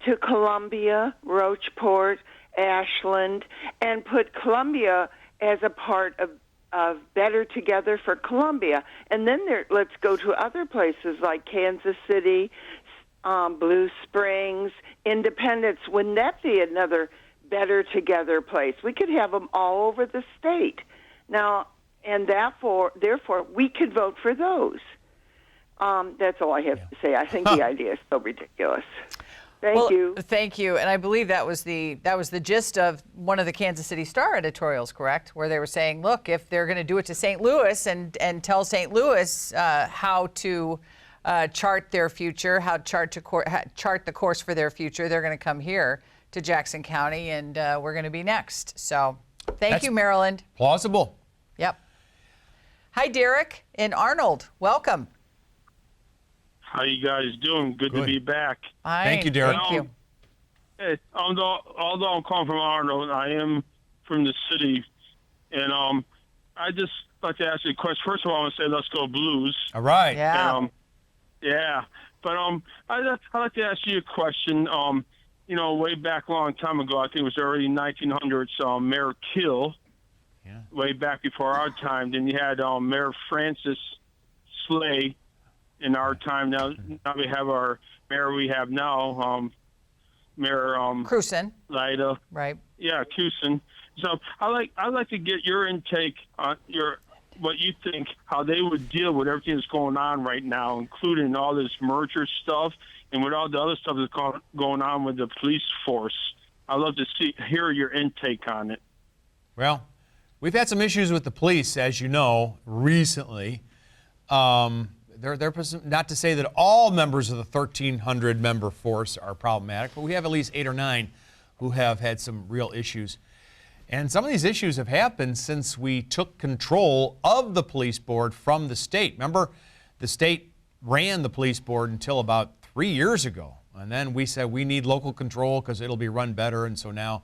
to Columbia, Rocheport, Ashland, and put Columbia as a part of Better Together for Columbia. And then let's go to other places like Kansas City, Blue Springs, Independence. Wouldn't that be another Better Together place? We could have them all over the state. Now, and therefore, we could vote for those. That's all I have to say. I think the idea is so ridiculous. Thank you. Thank you. And I believe that was the gist of one of the Kansas City Star editorials, correct? Where they were saying, look, if they're going to do it to St. Louis and tell St. Louis how to chart their future, how chart the course for their future, they're going to come here to Jackson County, and we're going to be next. So thank you, Maryland. Plausible. Yep. Hi, Derek in Arnold. Welcome. How you guys doing? Good to be back. Hi. Thank you, Derek. Thank you. Hey, although I'm calling from Arnold, I am from the city, and I just like to ask you a question. First of all, I want to say let's go Blues. All right. Yeah. And, yeah. But I'd like to ask you a question. Way back a long time ago, I think it was early 1900s, Mayor Kill. Yeah. Way back before our time. Then you had Mayor Francis Slay in our time. Now we have our mayor we have now, Mayor Cruson. Lida. Right. Yeah, Cruson. So I'd like to get your intake on what you think, how they would deal with everything that's going on right now, including all this merger stuff and with all the other stuff that's going on with the police force. I'd love to hear your intake on it. Well, we've had some issues with the police, as you know, recently. They're not to say that all members of the 1,300-member force are problematic, but we have at least 8 or 9 who have had some real issues. And some of these issues have happened since we took control of the police board from the state. Remember, the state ran the police board until about 3 years ago. And then we said we need local control because it'll be run better. And so now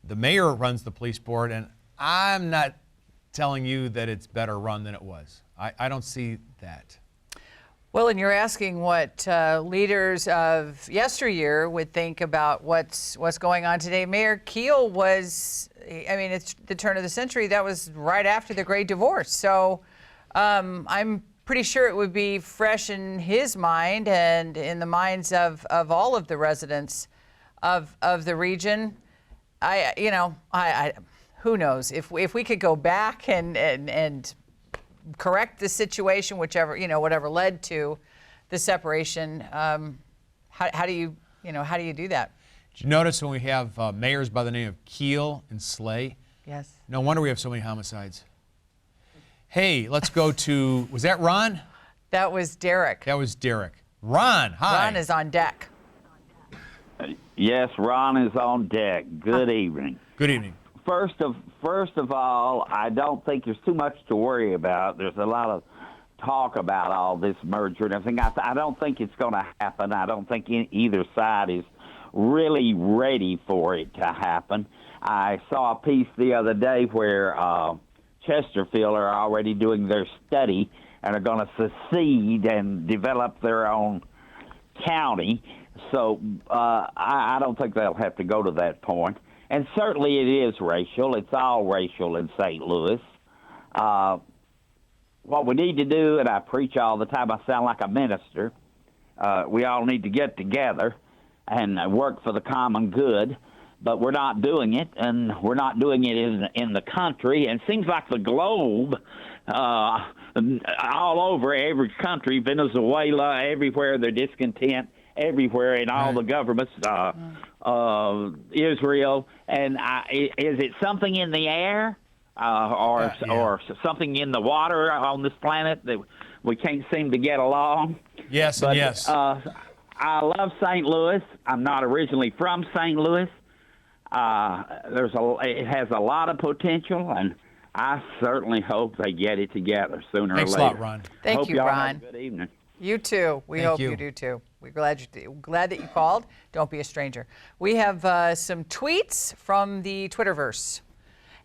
the mayor runs the police board. And I'm not telling you that it's better run than it was. I don't see that. Well, and you're asking what leaders of yesteryear would think about what's going on today. Mayor Keel was, it's the turn of the century. That was right after the Great Divorce. So I'm pretty sure it would be fresh in his mind and in the minds of all of the residents of the region. Who knows? If we could go back and correct the situation, whatever led to the separation. How do you do that? Did you notice when we have mayors by the name of Keel and Slay? Yes. No wonder we have so many homicides. Hey, let's go to, was that Ron? That was Derek. That was Derek. Ron, hi. Ron is on deck. Yes, Ron is on deck. Good evening. Good evening. First of all, I don't think there's too much to worry about. There's a lot of talk about all this merger and everything. I don't think it's going to happen. I don't think either side is really ready for it to happen. I saw a piece the other day where Chesterfield are already doing their study and are going to secede and develop their own county. So I don't think they'll have to go to that point. And certainly it is racial. It's all racial in St. Louis. What we need to do, and I preach all the time, I sound like a minister, we all need to get together and work for the common good, but we're not doing it, and we're not doing it in the country. And it seems like the globe, all over every country, Venezuela, everywhere, they're discontent, everywhere in all the governments, Israel, and is it something in the air or something in the water on this planet that we can't seem to get along? Yes, but, yes. I love St. Louis. I'm not originally from St. Louis. It has a lot of potential, and I certainly hope they get it together sooner or later. Thanks a lot, Ron. Thank you, Ron. Ron. Have a good evening. You too. We hope you do too. We're glad that you called. Don't be a stranger. We have some tweets from the Twitterverse.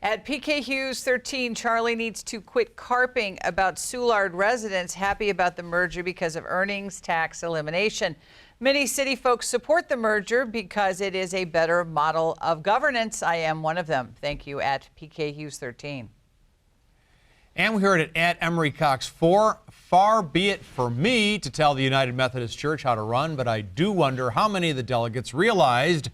At PK Hughes 13, Charlie needs to quit carping about Soulard residents happy about the merger because of earnings tax elimination. Many city folks support the merger because it is a better model of governance. I am one of them. Thank you at PK Hughes 13. And we heard it at Emery Cox 4. Far be it for me to tell the United Methodist Church how to run, but I do wonder how many of the delegates realized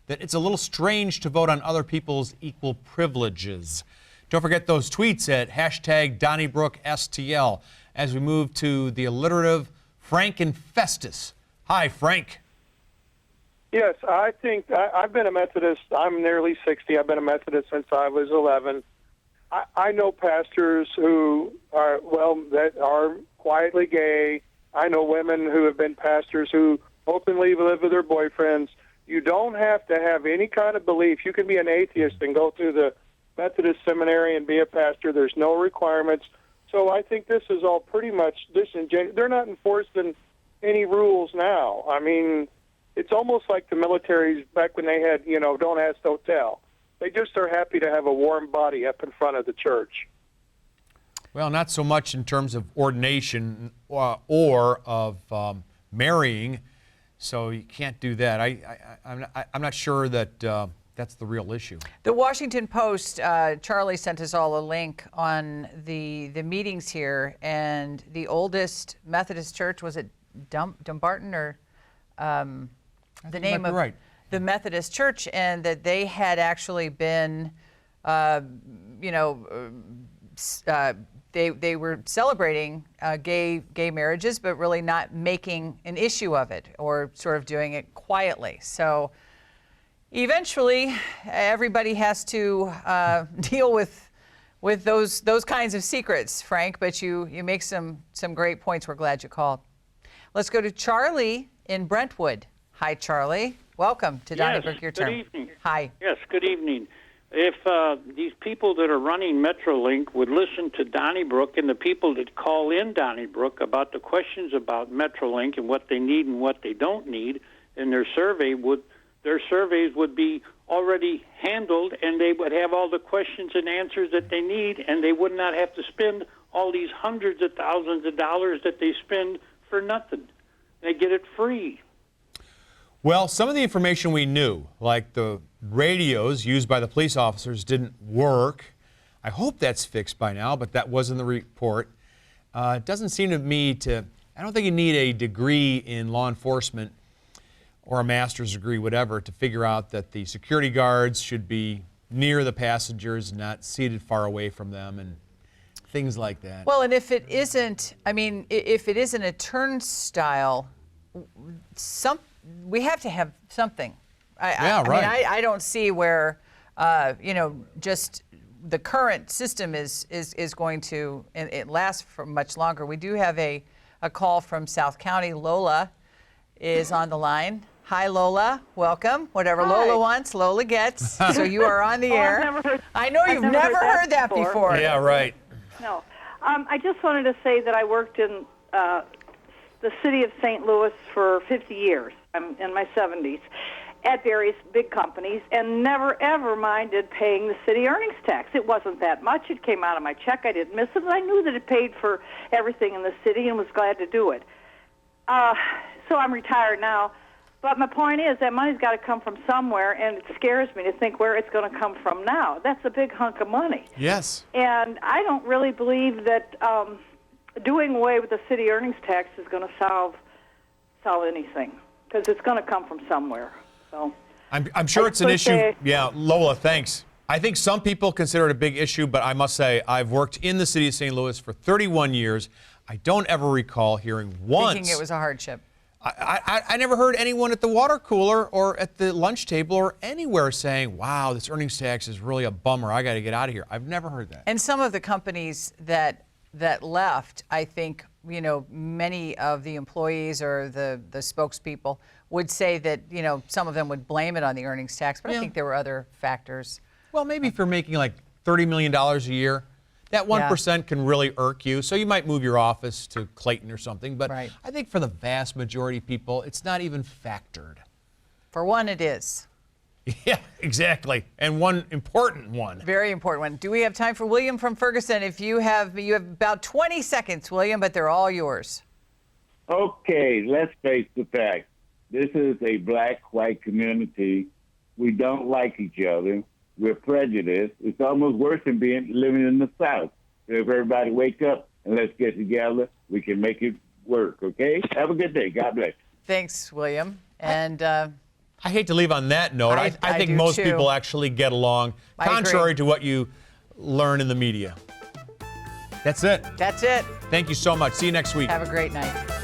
that it's a little strange to vote on other people's equal privileges. Don't forget those tweets at #DonnybrookSTL as we move to the alliterative Frank and Festus. Hi, Frank. Yes, I think I've been a Methodist. I'm nearly 60. I've been a Methodist since I was 11. I know pastors who are, that are quietly gay. I know women who have been pastors who openly live with their boyfriends. You don't have to have any kind of belief. You can be an atheist and go through the Methodist seminary and be a pastor. There's no requirements. So I think this is all pretty much disingenuous. They're not enforcing any rules now. I mean, it's almost like the militaries back when they had, don't ask, don't tell. They just are happy to have a warm body up in front of the church. Well, not so much in terms of ordination or of marrying, so you can't do that. I'm not sure that that's the real issue. The Washington Post, Charlie sent us all a link on the meetings here, and the oldest Methodist church, was it Dumbarton or the name of right. the Methodist Church, and that they had actually been, they were celebrating gay marriages, but really not making an issue of it or sort of doing it quietly. So eventually, everybody has to deal with those kinds of secrets, Frank. But you make some great points. We're glad you called. Let's go to Charlie in Brentwood. Hi, Charlie. Welcome to Donnybrook. Your turn. Good evening. Hi. Yes, good evening. If these people that are running Metrolink would listen to Donnybrook and the people that call in Donnybrook about the questions about Metrolink and what they need and what they don't need, and their surveys would be already handled, and they would have all the questions and answers that they need, and they would not have to spend all these hundreds of thousands of dollars that they spend for nothing. They get it free. Well, some of the information we knew, like the radios used by the police officers, didn't work. I hope that's fixed by now, but that was in the report. It doesn't seem to me I don't think you need a degree in law enforcement or a master's degree, whatever, to figure out that the security guards should be near the passengers, not seated far away from them, and things like that. Well, and if it isn't, if it isn't a turnstile, we have to have something. I don't see where, just the current system is going to, and it lasts for much longer. We do have a call from South County. Lola is on the line. Hi, Lola. Welcome. Whatever Hi. Lola wants, Lola gets. So you are on the air. I know you've never heard that before. Yeah, right. No. I just wanted to say that I worked in the city of St. Louis for 50 years. I'm in my 70s at various big companies and never, ever minded paying the city earnings tax. It wasn't that much. It came out of my check. I didn't miss it. And I knew that it paid for everything in the city and was glad to do it. So I'm retired now. But my point is that money's got to come from somewhere, and it scares me to think where it's going to come from now. That's a big hunk of money. Yes. And I don't really believe that doing away with the city earnings tax is going to solve anything, because it's going to come from somewhere. So I'm sure it's an issue. Yeah, Lola, thanks. I think some people consider it a big issue, but I must say I've worked in the city of St. Louis for 31 years. I don't ever recall hearing once. Thinking it was a hardship. I never heard anyone at the water cooler or at the lunch table or anywhere saying, wow, this earnings tax is really a bummer. I got to get out of here. I've never heard that. And some of the companies that left, I think, many of the employees or the spokespeople would say that, some of them would blame it on the earnings tax, but I think there were other factors. Well, maybe if you're making like $30 million a year, that 1% can really irk you. So you might move your office to Clayton or something. But I think for the vast majority of people, it's not even factored. For one, it is. Yeah, exactly. And one important one. Very important one. Do we have time for William from Ferguson? If you have about 20 seconds, William, but they're all yours. Okay, let's face the facts. This is a black-white community. We don't like each other. We're prejudiced. It's almost worse than living in the South. If everybody wake up and let's get together, we can make it work, okay? Have a good day. God bless. Thanks, William. And I hate to leave on that note. I think most people actually get along, contrary to what you learn in the media. That's it. That's it. Thank you so much. See you next week. Have a great night.